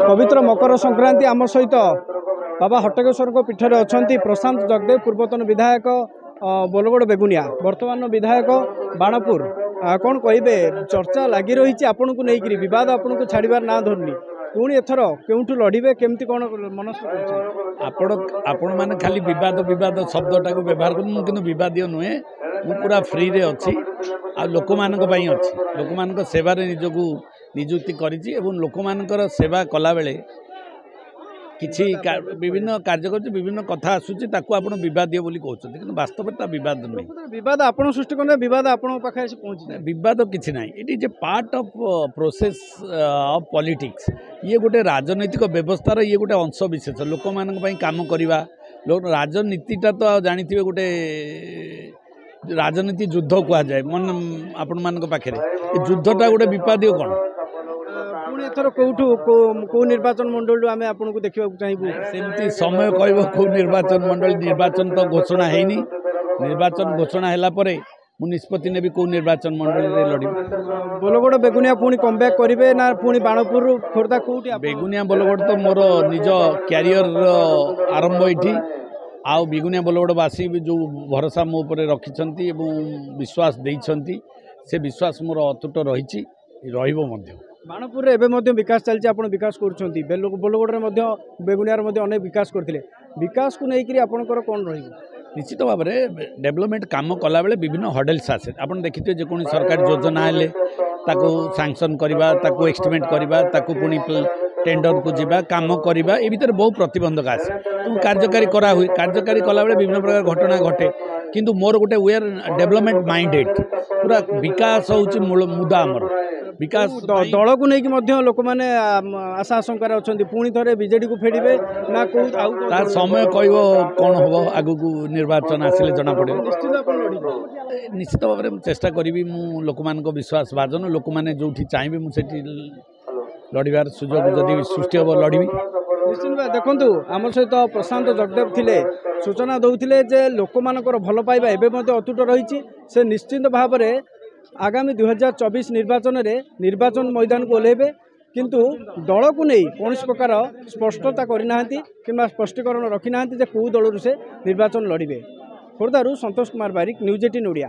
पवित्र मकर संक्रांति आम सहित बाबा हट्टकेश्वर पीठर अच्छा प्रशांत जगदेव पूर्वतन विधायक बोलगड़ बेगुनिया वर्तमान विधायक बाणपुर कौन कहे चर्चा लगी रही आपण को लेकिन बद आपन को छाड़बार ना धरनी पुणी एथर क्योंठू लड़े केमती कौन मनस्थ आपण मैंने खाली विवाद शब्दटा को व्यवहार कर विवादीय नुहे मु पूरा फ्री रे अच्छी आ लोक मान अच्छी लोक मान सेवार निजक निजुक्ति करी लोक मान सेवा कला बेले किसी विभिन्न कार्य कर विभिन्न कथा आसूची ताकू आपण विवादीय बोली कहते कि वास्तव में नुहे विवाद आपण सृष्टि करने विवाद आपण पाखे पहुँची विवाद किसी ना it is a part of process of politics ये गोटे राजनैतिक व्यवस्थार ये गोटे अंश विशेष लोक मान काम करवा राजनीतिटा तो जानी गोटे राजनीति युद्ध कहुए मन आपण मान पाखे युद्धटा गोटे विवादीय कौन पुणी एथर कौठू कौ निर्वाचन मंडल आम आपको देखा चाहिए सेमती समय कह कौ निर्वाचन मंडल निर्वाचन तो घोषणा है निर्वाचन घोषणा है मु निष्पत्ति ने कौ निर्वाचन मंडल में लड़ी बोलगड़ बेगुनिया पुणी कम बैक करेंगे ना पुणी बाणपुर खोर्धा कौटी बेगुनिया बोलगड़ तो मोर निज क्यारियर आरंभ ये आउ बेगुनिया बोलगड़वासी भी जो भरोसा मो पर रखिंट विश्वास देइछंती से विश्वास मोर अतुट रही बाणपुर एवं विकास चलती आप विकास कर बोलगड़ बेगुनियार अनेक विकास करते विकास को लेकिन आपंकर कौन रही निश्चित भाव में डेवलपमेंट काम कला बेले विभिन्न हडेल्स आसे आप देखिए जो सरकारी योजना हेले ताको सैंक्शन करवा ताको एस्टिमेट करवा ताको पुणी टेंडर को जीवा काम करवा ए भीतर बहुत प्रतिबंधक आसे तो कार्यकारी करा हुए कार्यकारी कला बेले विभिन्न प्रकार घटना घटे किंतु मोर गोटे वी आर डेवलपमेंट माइंडेड पूरा विकास होची मुदा आमर विकास दल को लेकिन लोक मैंने आशा आशंकार अच्छा पुणी थे बीजेडी को फेड़े ना तार समय कह कौन हम आगु को निर्वाचन आसिले जना पड़े निश्चित भाव में चेष्टा करी मु लोक मान विश्वास भाजन लोक मैंने जो चाहिए मुझे लड़ार सुजोग जदि सृष्टि हम लड़बी निश्चित भाई देखु आम सहित प्रशांत जगदेव थे सूचना दौले जे लोक मानकर भल पाइबा एवं अतुट रही से निश्चित भाव में आगामी 2024 निर्वाचन में निर्वाचन मैदान को ओह्लैबे किंतु दल को नहीं कौन प्रकार स्पष्टता करना कि स्पष्टीकरण रखी ना कौ दल से निर्वाचन लड़े खोर्धारू संतोष कुमार बारिक न्यूज 18 ओडिया।